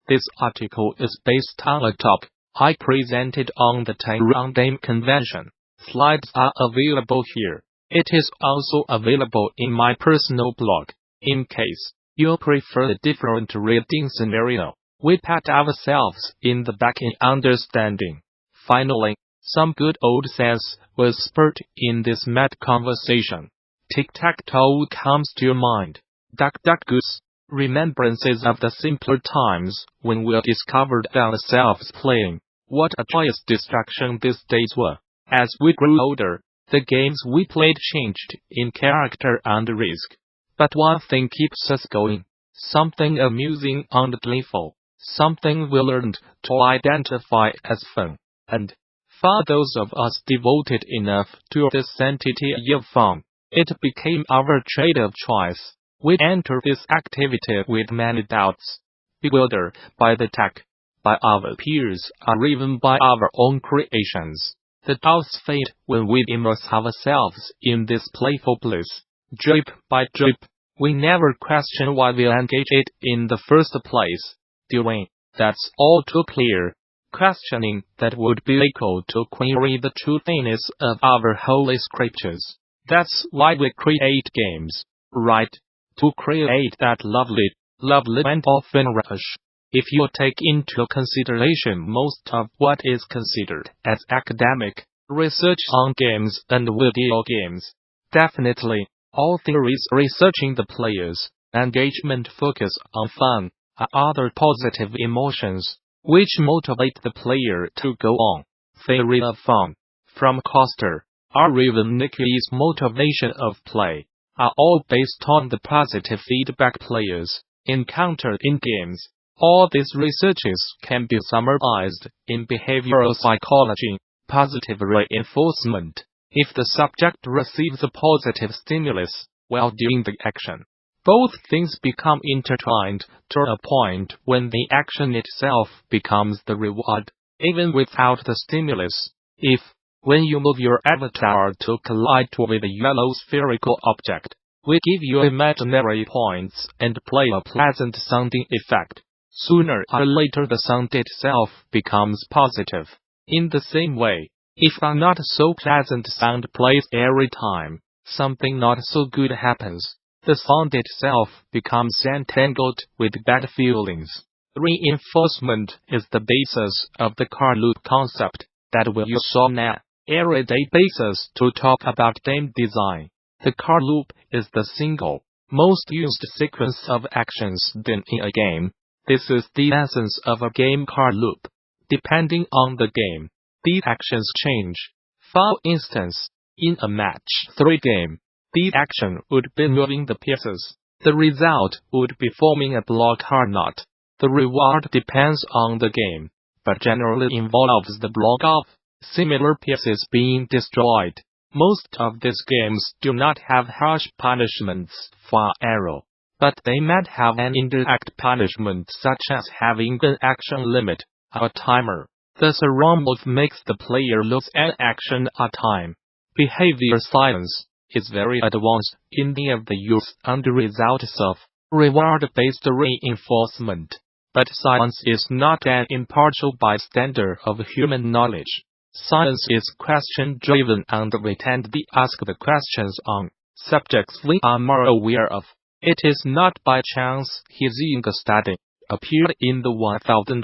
This article is based on a talk I presented on the Tehran Game convention. Slides are available here. It is also available in my personal blog. In case you prefer a different reading scenario, we pat ourselves in the back in understanding. Finally, some good old sense was spurred in this mad conversation. Tic-tac-toe comes to your mind. Duck-duck-goose. Remembrances of the simpler times when we discovered ourselves playing. What a joyous distraction these days were. As we grew older, the games we played changed in character and risk. But one thing keeps us going. Something amusing and playful. Something we learned to identify as fun. And, for those of us devoted enough to the sanctity of fun, it became our trade of choice. We enter this activity with many doubts, bewildered by the tech, by our peers, or even by our own creations. The doubts fade when we immerse ourselves in this playful bliss. Drip by drip, we never question why we engage it in the first place. Doing, that's all too clear. Questioning that would be equal to query the truthiness of our holy scriptures. That's why we create games, right? To create that lovely and often rush. If you take into consideration most of what is considered as academic research on games and video games, definitely, all theories researching the player's engagement focus on fun or other positive emotions, which motivate the player to go on. Theory of fun, from Koster, or even Nikki's motivation of play, are all based on the positive feedback players encounter in games. All these researches can be summarized in behavioral psychology, positive reinforcement. If the subject receives a positive stimulus while doing the action, both things become intertwined to a point when the action itself becomes the reward, even without the stimulus. If, when you move your avatar to collide with a yellow spherical object, we give you imaginary points and play a pleasant-sounding effect, sooner or later the sound itself becomes positive. In the same way, if a not so pleasant sound plays every time something not so good happens, the sound itself becomes entangled with bad feelings. Reinforcement is the basis of the car loop concept that we use on an everyday basis to talk about game design. The car loop is the single, most used sequence of actions done in a game. This is the essence of a game car loop. Depending on the game, these actions change. For instance, in a match 3 game, the action would be moving the pieces. The result would be forming a block or not. The reward depends on the game, but generally involves the block of similar pieces being destroyed. Most of these games do not have harsh punishments for error, but they might have an indirect punishment such as having an action limit, or a timer. Thus a wrong move makes the player lose an action or time. Behavior science is very advanced in the use and results of reward-based reinforcement, but science is not an impartial bystander of human knowledge. Science is question-driven and we tend to ask the questions on subjects we are more aware of. It is not by chance Huizinga study appeared in the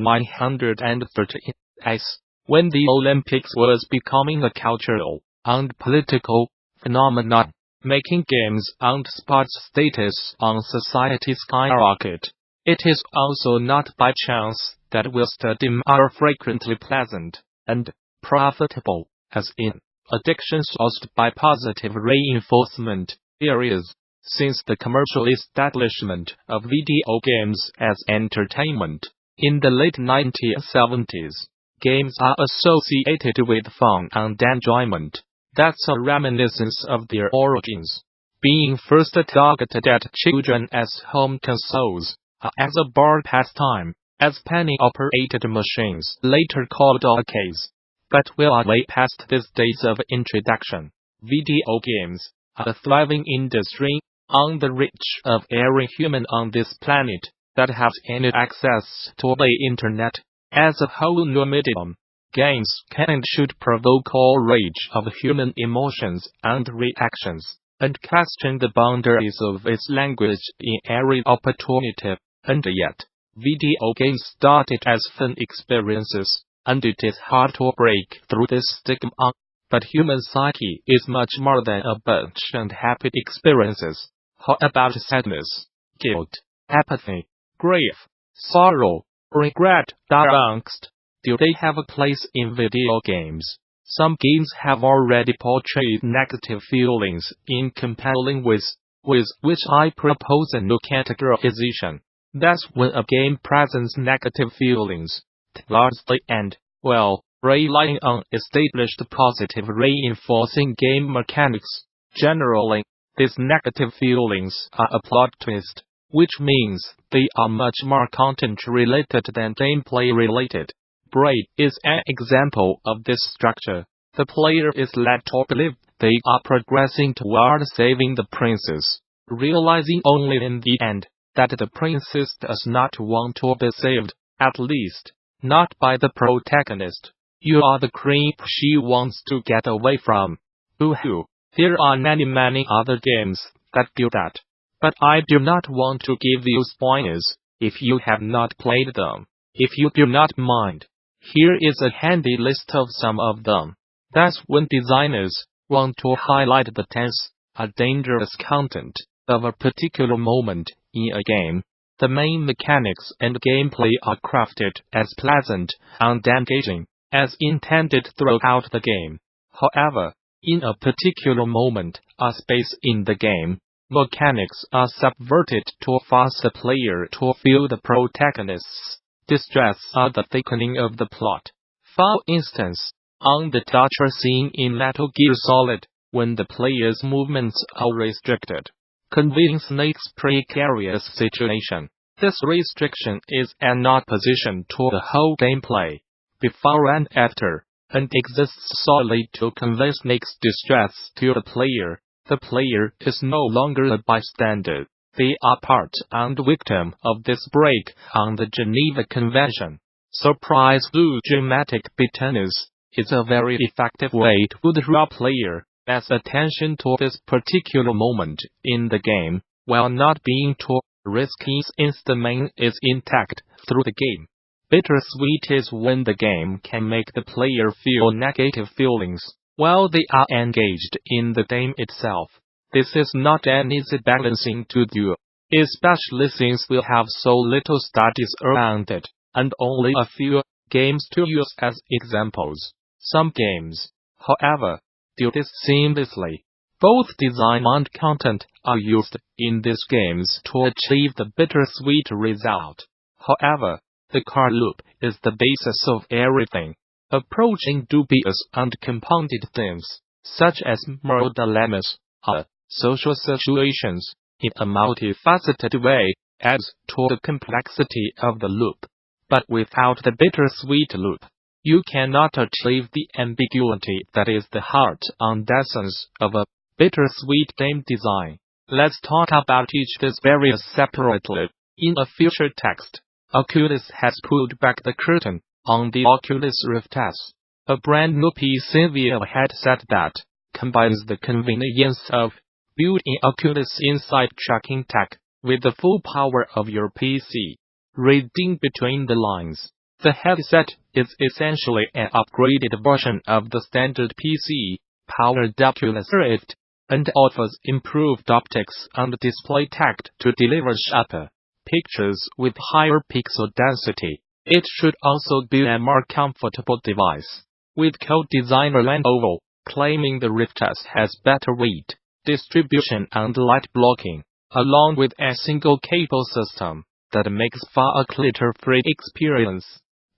1930s, when the Olympics was becoming a cultural and political phenomenon, making games and sports status on society skyrocket. It is also not by chance that we study are frequently pleasant and profitable, as in addictions caused by positive reinforcement areas. Since the commercial establishment of video games as entertainment in the late 1970s, games are associated with fun and enjoyment. That's a reminiscence of their origins, being first targeted at children as home consoles, as a bored pastime, as penny-operated machines later called arcades. But we are way past these days of introduction. Video games are a thriving industry, on the reach of every human on this planet, that have any access to the internet. As a whole new medium, games can and should provoke all range of human emotions and reactions, and question the boundaries of its language in every opportunity. And yet, video games started as fun experiences, and it is hard to break through this stigma. But human psyche is much more than a bunch of happy experiences. How about sadness, guilt, apathy, grief, sorrow, regret, angst? Do they have a place in video games? Some games have already portrayed negative feelings in compelling ways, with which I propose a new categorization. That's when a game presents negative feelings towards the end, well, relying on established positive reinforcing game mechanics. Generally, these negative feelings are a plot twist, which means they are much more content-related than gameplay-related. Braid is an example of this structure. The player is led to believe they are progressing toward saving the princess, realizing only in the end that the princess does not want to be saved, at least, not by the protagonist. You are the creep she wants to get away from. Boo-hoo. There are many other games that do that. But I do not want to give you spoilers if you have not played them. If you do not mind, here is a handy list of some of them. That's when designers want to highlight the tense or dangerous content of a particular moment in a game. The main mechanics and gameplay are crafted as pleasant and engaging as intended throughout the game. However, in a particular moment or space in the game, mechanics are subverted to force the player to feel the protagonist's distress or the thickening of the plot. For instance, on the torture scene in Metal Gear Solid, when the player's movements are restricted, conveying Snake's precarious situation. This restriction is an opposition to the whole gameplay, before and after, and exists solely to convey Snake's distress to the player. The player is no longer a bystander. They are part and victim of this break on the Geneva Convention. Surprise through dramatic bitterness is a very effective way to draw player's attention to this particular moment in the game, while not being too risky since the main is intact through the game. Bittersweet is when the game can make the player feel negative feelings while they are engaged in the game itself. This is not an easy balancing to do, especially since we have so little studies around it, and only a few games to use as examples. Some games, however, do this seamlessly. Both design and content are used in these games to achieve the bittersweet result. However, the car loop is the basis of everything. Approaching dubious and compounded themes, such as moral dilemmas or social situations, in a multifaceted way, adds to the complexity of the loop. But without the bittersweet loop, you cannot achieve the ambiguity that is the heart and essence of a bittersweet game design. Let's talk about each of these areas separately. In a future text, Oculus has pulled back the curtain on the Oculus Rift S, a brand new PC VR headset that combines the convenience of built-in Oculus Insight tracking tech with the full power of your PC. Reading between the lines, the headset is essentially an upgraded version of the standard PC-powered Oculus Rift, and offers improved optics and display tech to deliver sharper pictures with higher pixel density. It should also be a more comfortable device, with co-designer Lenovo claiming the Rift S has better weight distribution and light blocking, along with a single cable system that makes for a clutter-free experience.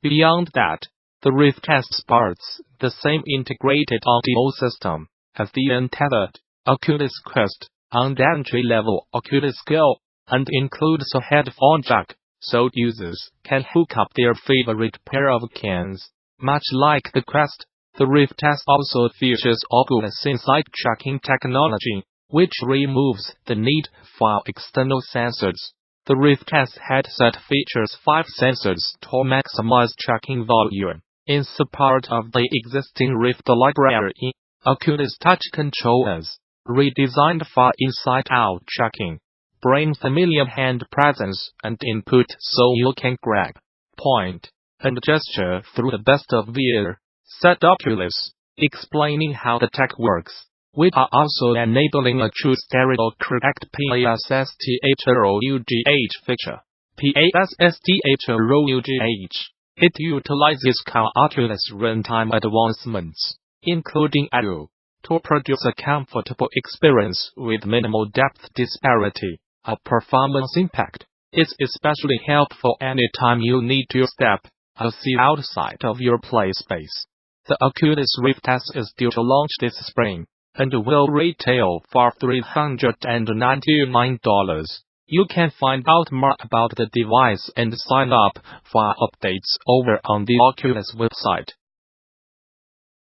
Beyond that, the Rift S sports the same integrated audio system as the untethered Oculus Quest and entry-level Oculus Go, and includes a headphone jack, so users can hook up their favorite pair of cans. Much like the Quest, the Rift S also features Oculus Insight tracking technology, which removes the need for external sensors. The Rift S headset features 5 sensors to maximize tracking volume. In support of the existing Rift library, Oculus Touch controllers, redesigned for inside-out tracking, bring familiar hand presence and input so you can grab, point, and gesture through the best of Weiller, said Oculus, explaining how the tech works. We are also enabling a true stereo correct PASSTHROUGH feature. PASSTHROUGH. It utilizes Oculus runtime advancements, including audio, to produce a comfortable experience with minimal depth disparity or performance impact. It's especially helpful anytime you need to step or see outside of your play space. The Oculus Rift S is due to launch this spring, and will retail for $399. You can find out more about the device and sign up for updates over on the Oculus website.